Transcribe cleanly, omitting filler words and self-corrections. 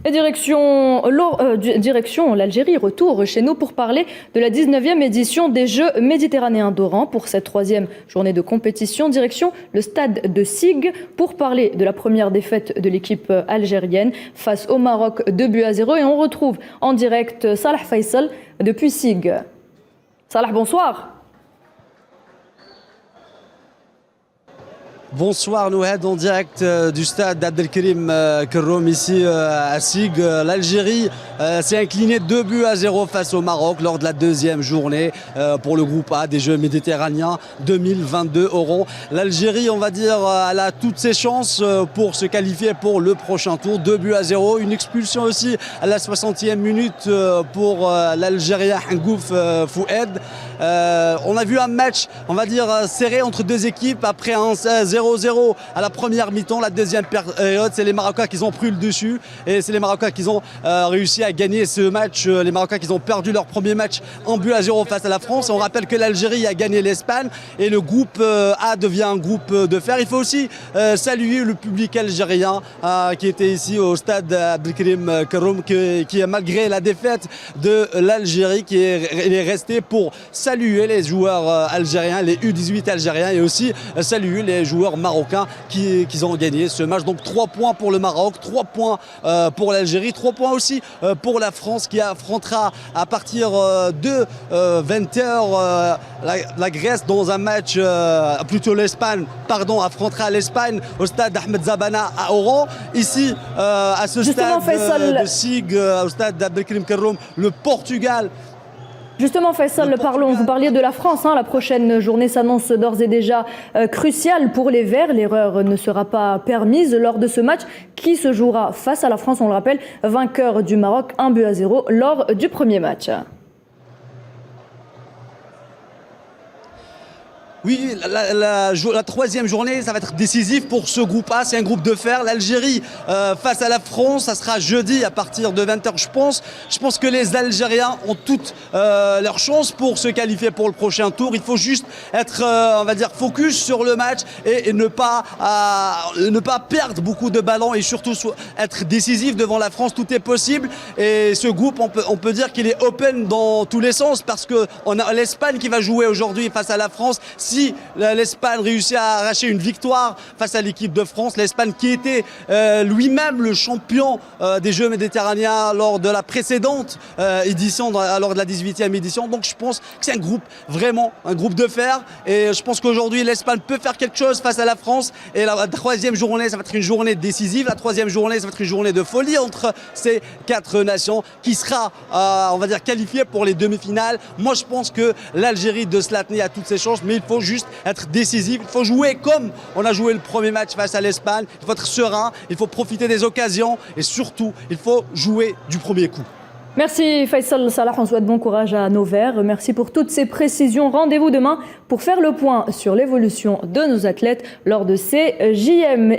Et direction l'Algérie, retour chez nous pour parler de la 19e édition des Jeux méditerranéens d'Oran. Pour cette troisième journée de compétition, direction le stade de Sig pour parler de la première défaite de l'équipe algérienne face au Maroc 2-0. Et on retrouve en direct Salah Faisal depuis Sig. Salah, bonsoir. Bonsoir Nouhed, en direct du stade Abdelkarim Kerroum ici à Sig. L'Algérie s'est inclinée 2-0 face au Maroc lors de la deuxième journée pour le groupe A des Jeux méditerranéens 2022 Oran. L'Algérie, on va dire, elle a toutes ses chances pour se qualifier pour le prochain tour. 2-0, une expulsion aussi à la 60e minute pour l'Algérien Hangouf Foued. On a vu un match, on va dire, serré entre deux équipes après un 0-0 à la première mi-temps. La deuxième période, c'est les Marocains qui ont pris le dessus et c'est les Marocains qui ont réussi à gagner ce match. Les Marocains qui ont perdu leur premier match 1-0 face à la France. On rappelle que l'Algérie a gagné l'Espagne et le groupe A devient un groupe de fer. Il faut aussi saluer le public algérien qui était ici au stade Abdelkarim Kerroum, qui malgré la défaite de l'Algérie, qui est resté pour saluer les joueurs algériens, les U18 algériens, et aussi saluer les joueurs marocains qui ont gagné ce match. Donc 3 points pour le Maroc, 3 points pour l'Algérie, 3 points aussi pour la France qui affrontera à partir de 20h la Grèce dans un match, plutôt l'Espagne, pardon, affrontera l'Espagne au stade Ahmed Zabana à Oran. Ici, à ce Justement, stade de Sig, au stade d'Abdelkarim Kerroum, le Portugal. Justement, Faisal, vous parliez de la France. La prochaine journée s'annonce d'ores et déjà cruciale pour les Verts. L'erreur ne sera pas permise lors de ce match qui se jouera face à la France, on le rappelle, vainqueur du Maroc 1-0 lors du premier match. Oui, la troisième journée, ça va être décisif pour ce groupe A. C'est un groupe de fer. L'Algérie face à la France, ça sera jeudi à partir de 20h, je pense. Je pense que les Algériens ont toutes leurs chances pour se qualifier pour le prochain tour. Il faut juste être, on va dire, focus sur le match et ne pas perdre beaucoup de ballons et surtout être décisif devant la France. Tout est possible. Et ce groupe, on peut dire qu'il est open dans tous les sens parce qu'on a l'Espagne qui va jouer aujourd'hui face à la France. Si l'Espagne réussit à arracher une victoire face à l'équipe de France, l'Espagne qui était lui-même le champion des Jeux méditerranéens lors de la précédente édition, lors de la 18e édition. Donc je pense que c'est un groupe, vraiment un groupe de fer. Et je pense qu'aujourd'hui l'Espagne peut faire quelque chose face à la France. Et la troisième journée, ça va être une journée décisive. La troisième journée, ça va être une journée de folie entre ces 4 nations qui sera, on va dire, qualifiée pour les demi-finales. Moi je pense que l'Algérie de Zlatan a toutes ses chances, mais il faut juste être décisif, il faut jouer comme on a joué le premier match face à l'Espagne, il faut être serein, il faut profiter des occasions et surtout, il faut jouer du premier coup. Merci Faisal Salah, on souhaite bon courage à nos Verts. Merci pour toutes ces précisions. Rendez-vous demain pour faire le point sur l'évolution de nos athlètes lors de ces JM.